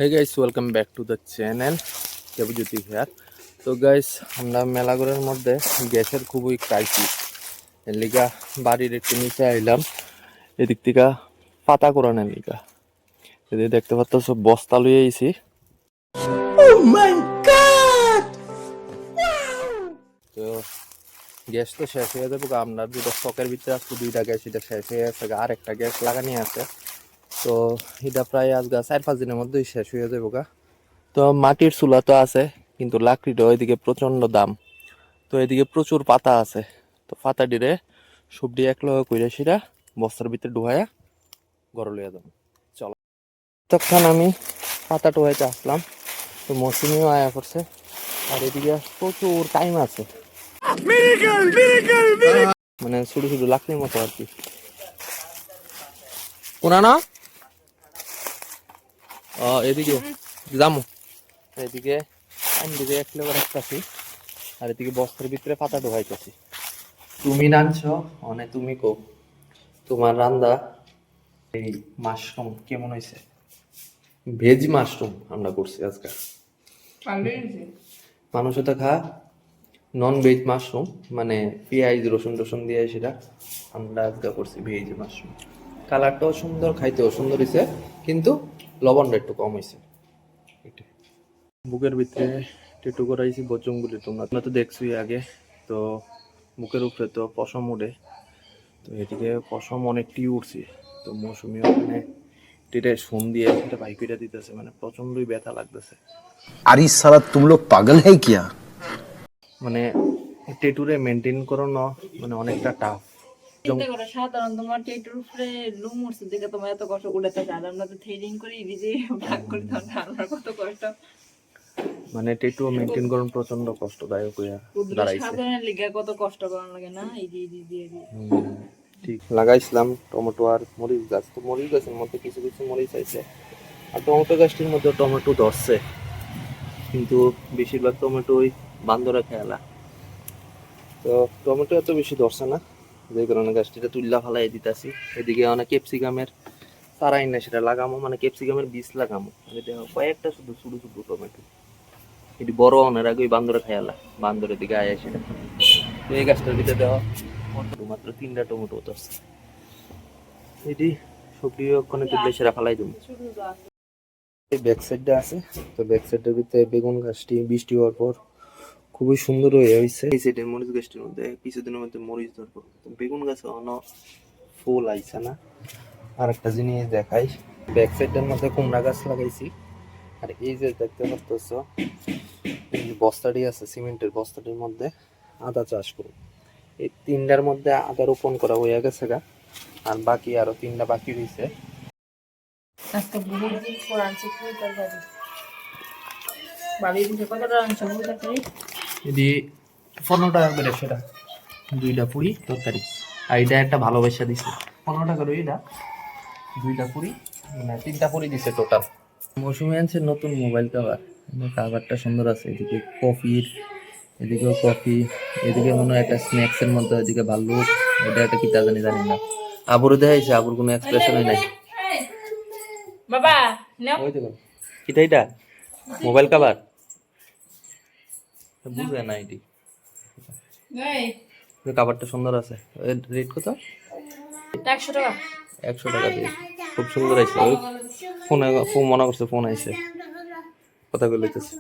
Hey guys, welcome back to the channel কেবজ্যোতি here. তো guys, আমরা মেলাগড়ের মধ্যে গ্যাসের খুবই ক্রাইসিস, এর লিগা বাড়ির একটু নিচে আইলাম এদিক থেকে পাতা কোরানোর লিগা। এদিকে দেখতে পাচ্ছ বস্তা লইয়ে আইছি। তো গ্যাস তো শেষ হয়ে যাবে, আমরা যেটা স্টকের ভিতরে আসতো দুইটা গ্যাস, এটা শেষ হয়ে গেছে, আর একটা গ্যাস লাগানি আছে। তো এটা প্রায় আজকে 4-5 দিনের মধ্যেই শেষ হয়ে যাবো গা। তো মাটির চুলা তো আছে, কিন্তু লাকড়িটা ওইদিকে প্রচন্ড দাম। তো এদিকে প্রচুর পাতা আছে, তো পাতা ডিরে সবজি এক লগে কইরা সেটা বস্তার ভিতরে ঢুকাইয়া ঘরে লইয়া যাবো। চলো, তখন আমি পাতা টোহাইতে আসলাম, তো মৌসুমিও আয়া করছে, আর এদিকে প্রচুর টাইম আছে, মানে ছোট ছোট লাকড়ির মতো আর কি। পুরানো এদিকে যাবো, এদিকে টাইম দিকে এক লেবার রাখতেছি, আর এদিকে বস্তার ভিতরে পাতা ঢোকাইতেছি। তুমি রাঁধছ মানে তুমি কো, তোমার রান্দা এই মাশরুম কেমন হয়েছে? ভেজ মাশরুম আমরা করছি আজকে। মানুষ তো খা নন ভেজ মাশরুম, মানে পেঁয়াজ রসুন টসুন দিয়ে সেটা আমরা আজকে করছি ভেজ মাশরুম। কালারটাও সুন্দর, খাইতেও সুন্দর হয়েছে, কিন্তু লবণটা একটু কম হয়েছে। বুকের ভিতরে টেটু করাইছি বচনগুলি, তোমরা তো দেখছোই আগে। তো বুকের উপরে তো পশম উঠে, তো এদিকে পশম অনেকটি উঠছে। তো মৌসুমি ওখানে টেটে ফোন দিয়ে সেটা ভাইপিটা দিতেছে, মানে প্রচন্ডই ব্যথা লাগতেছে। अरे साला तुम लोग पागल है क्या? মানে টেটুরে মেনটেন করানো মানে অনেকটা টাফ। চিন্তা করো, সাধারণ তোমার টেটুর উপরে লুম উঠছে দেখে তোমার এত কষ্ট উঠেছে, আর আমরা তো থ্রেডিং করি নিজে ভাগ করি, তখন আমার কত কষ্ট। মানে টেটু মেনটেন করানো প্রচন্ড কষ্টদায়ক হইয়া দাঁড়াইছে। সাধারণ লিগা কত কষ্ট করানো লাগে না, এই যে দিয়ে ঠিক লাগাইছিলাম টমেটো আর মরিচ গাছ, তো মরিচ গাছের মধ্যে কিছু কিছু মরিচ আছে, আর টমেটো গাছটির মধ্যে টমেটো ধরছে, কিন্তু বেশিরভাগ টমেটোই বান্দরে খেয়ালা। তো টমেটো এত বেশি ধরছে না, যে কারণে গাছটিটা তুল্লা ফালাই দিতেছি। এদিকে অনেক ক্যাপসিকামের তারাই না সেটা লাগামো, মানে ক্যাপসিকামের বীজ লাগামো। আমি দেখো কয়েকটা শুধু ছোট ছোট টমেটো, এটি বড় অনেক আগে ওই বান্দরে খেয়ালা, বান্দরের দিকে আয় সেটা। তো এই গাছটার ভিতরে দেওয়া মাত্র 3টা টমেটো ধরছে, এটি সবজি ওখানে তুললে সেটা ফালাই দেবো। এই ব্যাক সাইডটা আছে, তো ব্যাক সাইডের ভিতরে বেগুন গাছটি বৃষ্টি হওয়ার পর খুবই সুন্দর হয়ে হয়েছে। এই সাইডের মরিচ গাছটির মধ্যে কিছুদিনের মধ্যে মরিচ ধরবো। তো বেগুন গাছে অন্য ফুল আইছে না। আর একটা জিনিস দেখাই, ব্যাক সাইডের মধ্যে কুমড়া গাছ লাগাইছি। আর এই যে দেখতে পাচ্ছ এই যে বস্তাটি আছে, সিমেন্টের বস্তাটির মধ্যে আদা চাষ করব। এই 3টার মধ্যে আদা রোপণ করা হয়ে গেছে গা, আর বাকি আরো 3টা বাকি রয়েছে। আজকে বহুত দিন পর আনছি ফুল তরকারি। ভাবি বুঝে কত টাকা আনছো ফুল তরকারি? যদি 15 টাকা করে সেটা 2টা পুরি তরকারি, আর এটা একটা ভালোবাসা দিছে 15 টাকা করে, এটা 2টা পুরি, মানে 3টা পুরি দিছে টোটাল। মৌসুমি আনছে নতুন মোবাইল কভার, কাভারটা সুন্দর আছে। এদিকে কফির, এদিকেও কফি, এদিকে মনে হয় একটা স্ন্যাক্সের মধ্যে, এদিকে ভাল্লুক, এটা একটা কিতা জানি জানি না। আবুরে দেখাইছে, আবুর কোনো এক্সপ্রেশনই নাই। বাবা নাও, ওই দেখো কিটা, এটা মোবাইল কভার বুঝে না এটি। কাভারটা সুন্দর আছে, রেট কত? 100 টাকা। 100 টাকা দিয়ে খুব সুন্দর আছে। ওই ফোন মনে করছে, ফোন আইছে, কথা বলতেছে।